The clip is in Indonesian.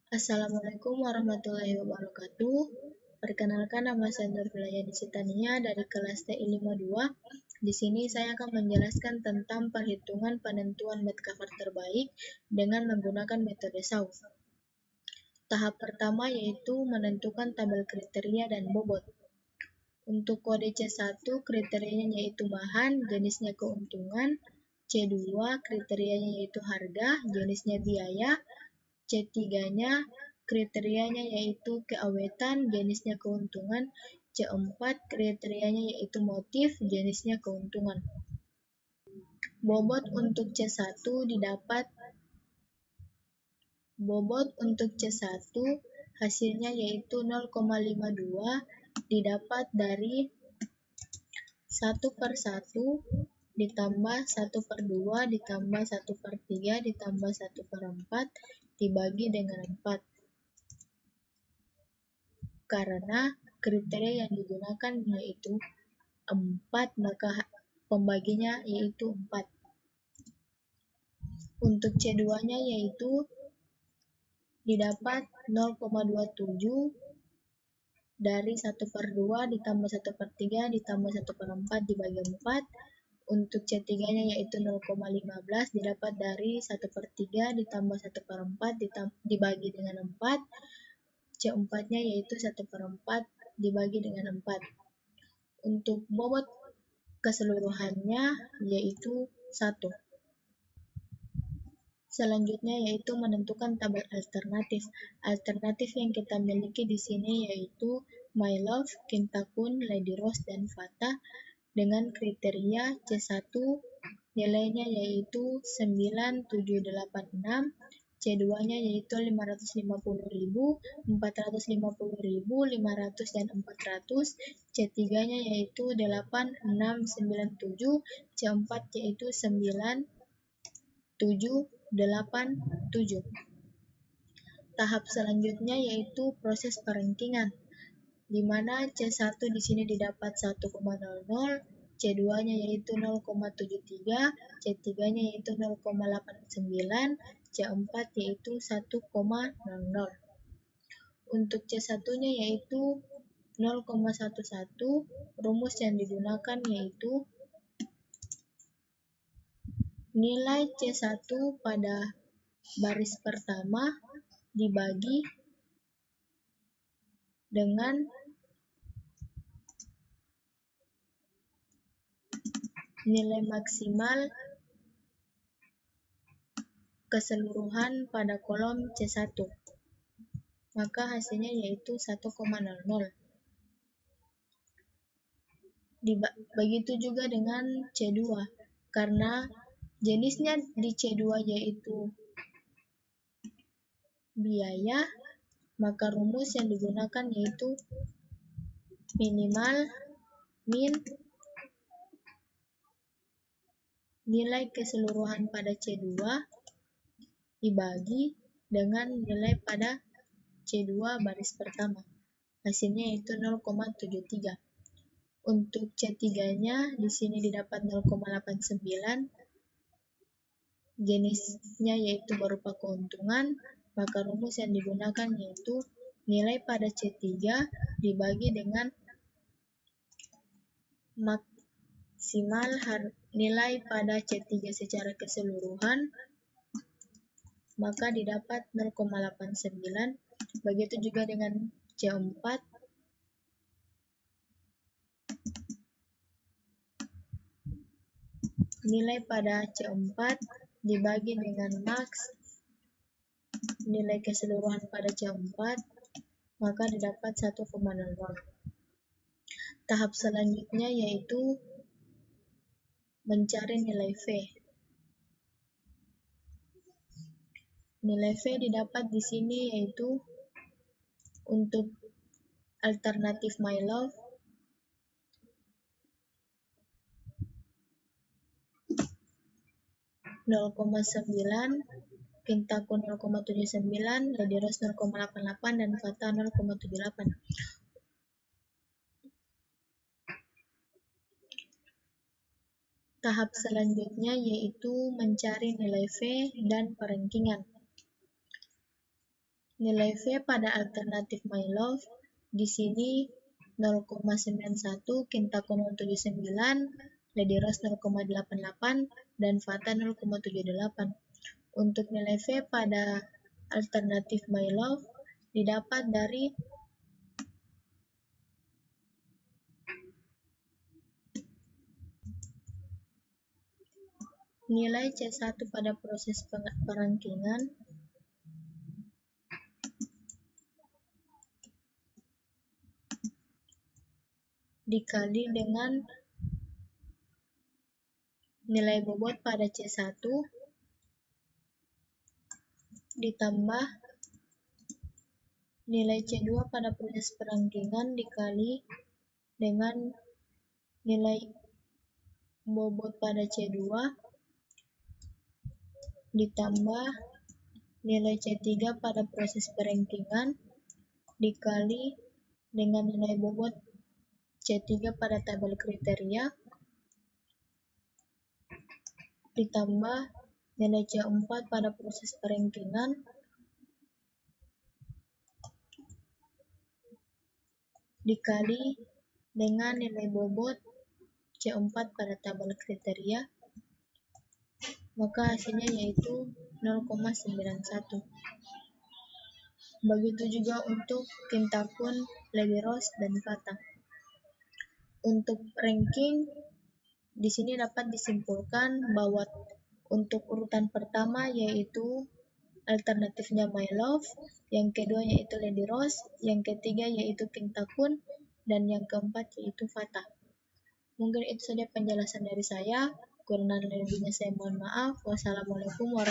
Assalamualaikum warahmatullahi wabarakatuh. Perkenalkan, nama saya Nurfilayani Citania dari kelas TI 52. Di sini saya akan menjelaskan tentang perhitungan penentuan bed cover terbaik dengan menggunakan metode SAW. Tahap pertama yaitu menentukan tabel kriteria dan bobot. Untuk kode C1 kriterianya yaitu bahan, jenisnya keuntungan. C2 kriterianya yaitu harga, jenisnya biaya. C3-nya kriterianya yaitu keawetan, jenisnya keuntungan. C4 kriterianya yaitu motif, jenisnya keuntungan. Bobot untuk C1 hasilnya yaitu 0,52 didapat dari 1/1 ditambah 1/2 ditambah 1/3 ditambah 1/4 dibagi dengan 4. Karena kriteria yang digunakan yaitu 4, maka pembaginya yaitu 4. Untuk C2-nya yaitu didapat 0,27 dari 1/2 ditambah 1/3 ditambah 1/4 dibagi 4. Untuk C3-nya yaitu 0,15 didapat dari 1/3 ditambah 1/4 dibagi dengan 4. C4-nya yaitu 1/4 dibagi dengan 4. Untuk bobot keseluruhannya yaitu 1. Selanjutnya yaitu menentukan tabel alternatif. Alternatif yang kita miliki di sini yaitu My Love, Kintakun, Lady Rose, dan Fata dengan kriteria C1 nilainya yaitu 9786, C2-nya yaitu 550.000, 450.000, 500, dan 400, C3-nya yaitu 8697, C4 yaitu 9787. Tahap selanjutnya yaitu proses perankingan, di mana C1 di sini didapat 1,00, C2-nya yaitu 0,73, C3-nya yaitu 0,89, C4 yaitu 1,00. Untuk C1-nya yaitu 0,11, rumus yang digunakan yaitu nilai C1 pada baris pertama dibagi dengan nilai maksimal keseluruhan pada kolom C1. Maka hasilnya yaitu 1,00. Begitu juga dengan C2. Karena jenisnya di C2 yaitu biaya, maka rumus yang digunakan yaitu minimal min nilai keseluruhan pada C2 dibagi dengan nilai pada C2 baris pertama. Hasilnya yaitu 0,73. Untuk C3-nya di sini didapat 0,89. Jenisnya yaitu berupa keuntungan, maka rumus yang digunakan yaitu nilai pada C3 dibagi dengan maksimal nilai pada C3 secara keseluruhan, maka didapat 0,89. Begitu juga dengan C4. Nilai pada C4 dibagi dengan maks nilai keseluruhan pada C4, maka didapat 1,00. Tahap selanjutnya yaitu mencari nilai V. Nilai V didapat di sini yaitu untuk alternatif My Love (0,9), Kintakun 0,79, Lady Rose 0,88, dan Fata 0,78. Tahap selanjutnya yaitu mencari nilai V dan perankingan. Nilai V pada alternatif My Love di sini 0,91, Kintakun 0,79, Lady Rose 0,88, dan Fata 0,78. Untuk nilai V pada alternatif My Love didapat dari nilai C1 pada proses perangkingan dikali dengan nilai bobot pada C1 ditambah nilai C2 pada proses perangkingan dikali dengan nilai bobot pada C2 ditambah nilai C3 pada proses perangkingan dikali dengan nilai bobot C3 pada tabel kriteria ditambah nilai C4 pada proses perangkingan dikali dengan nilai bobot C4 pada tabel kriteria, maka hasilnya yaitu 0,91. Begitu juga untuk Kintakun, Lady Rose, dan Fata. Untuk ranking, di sini dapat disimpulkan bahwa untuk urutan pertama yaitu alternatifnya My Love, yang kedua yaitu Lady Rose, yang ketiga yaitu Kintakun, dan yang keempat yaitu Fata. Mungkin itu saja penjelasan dari saya. Kurang lebihnya saya mohon maaf. Wassalamualaikum warahmatullahi wabarakatuh.